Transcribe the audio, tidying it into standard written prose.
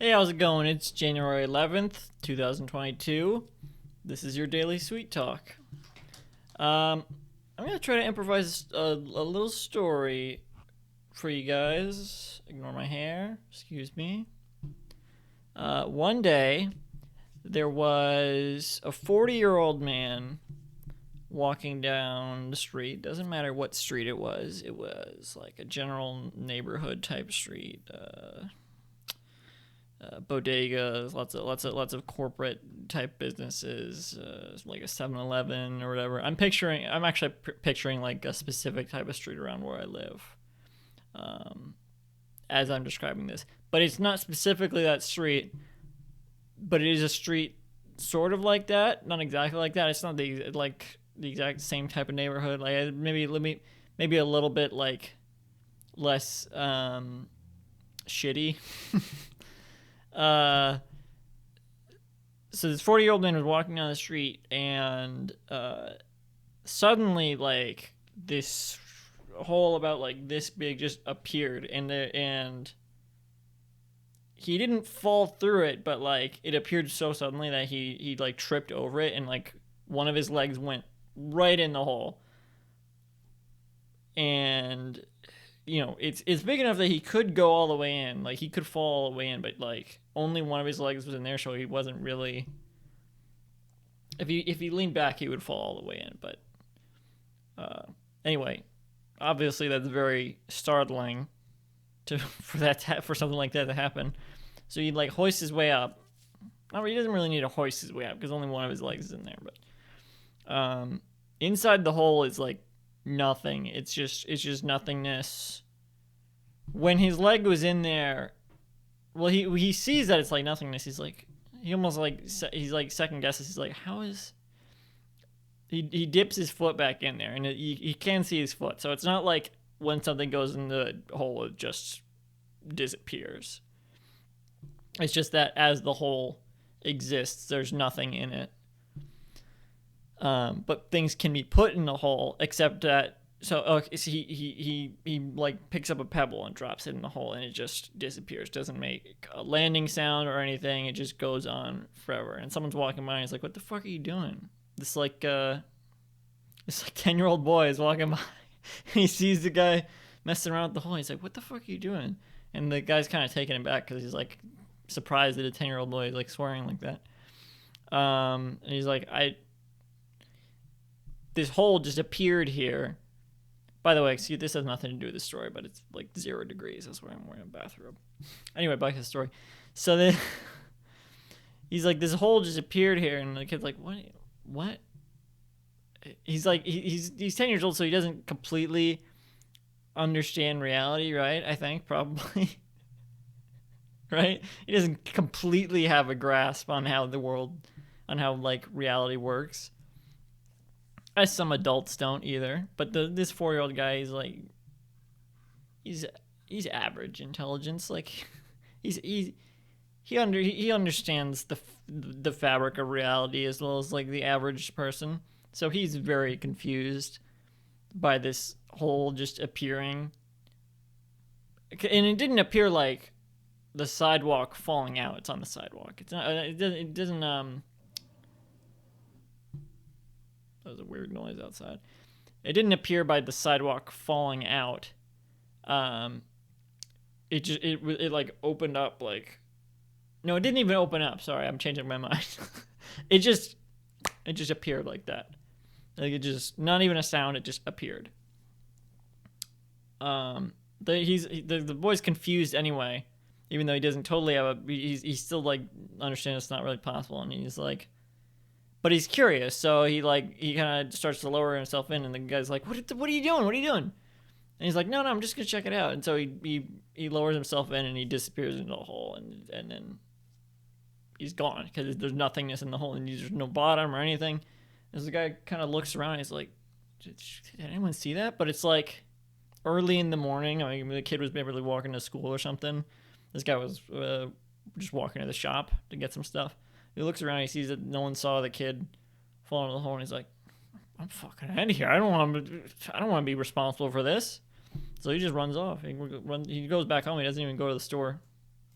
Hey, how's it going? It's January 11th, 2022. This is your daily sweet talk. Um, I'm gonna try to improvise a little story for you guys. Ignore my hair. Excuse me. One day, there was a 40-year-old man walking down the street. Doesn't matter what street it was. It was like a general neighborhood type street. Bodegas, lots of corporate type businesses, like a 7-Eleven or whatever. I'm actually picturing like a specific type of street around where I live, um, as I'm describing this. But it's not specifically that street, but it is a street sort of like that. Not exactly like that. It's not the exact same type of neighborhood. Like maybe a little bit like less shitty. uh so this 40-year-old man was walking down the street, and suddenly like this hole about like this big just appeared, and he didn't fall through it, but like it appeared so suddenly that he like tripped over it, and like one of his legs went right in the hole. And it's big enough that he could go all the way in, like he could fall all the way in, but like only one of his legs was in there, so he wasn't really. If he leaned back, he would fall all the way in. But anyway, obviously that's very startling for something like that to happen. So he like hoists his way up. No, he doesn't really need to hoist his way up because only one of his legs is in there. But inside the hole is like nothing. It's just nothingness. When his leg was in there, well, he sees that it's like nothingness. He's like second guesses. He's like, how is he dips his foot back in there, and he can see his foot. So it's not like when something goes in the hole, it just disappears. It's just that as the hole exists, there's nothing in it. But things can be put in the hole, except that so he like picks up a pebble and drops it in the hole, and it just disappears. Doesn't make a landing sound or anything. It just goes on forever. And someone's walking by, and he's like, "What the fuck are you doing?" This like 10-year-old boy is walking by. And he sees the guy messing around with the hole. He's like, "What the fuck are you doing?" And the guy's kind of taken aback because he's like surprised that a 10-year-old boy is like swearing like that. And he's like, this hole just appeared here. By the way, excuse, this has nothing to do with the story, but it's like 0 degrees. That's why I'm wearing a bathrobe. Anyway, back to the story. So then he's like, this hole just appeared here, and the kid's like, what? He's like, he's 10 years old, so he doesn't completely understand reality, right? I think probably, right? He doesn't completely have a grasp on how like reality works. As some adults don't either. But this 4-year-old guy is like, he's average intelligence. Like he understands the fabric of reality as well as like the average person. So he's very confused by this hole just appearing. And it didn't appear like the sidewalk falling out. It's on the sidewalk. It's not. It doesn't. That was a weird noise outside. It didn't appear by the sidewalk falling out. It like opened up like. No, it didn't even open up. Sorry, I'm changing my mind. it just appeared like that. Like it just, not even a sound. It just appeared. The boy's confused anyway, even though he doesn't totally have a. He's still like understands it's not really possible, and he's like. But he's curious, so he kind of starts to lower himself in, and the guy's like, "What are you doing? What are you doing?" And he's like, "No, I'm just gonna check it out." And so he lowers himself in, and he disappears into the hole, and then he's gone because there's nothingness in the hole, and there's no bottom or anything. As the guy kind of looks around, he's like, "Did anyone see that?" But it's like early in the morning. I mean, the kid was maybe walking to school or something. This guy was just walking to the shop to get some stuff. He looks around, he sees that no one saw the kid fall into the hole, and he's like, "I'm fucking out of here. I don't want to be responsible for this." So he just runs off. He goes back home. He doesn't even go to the store.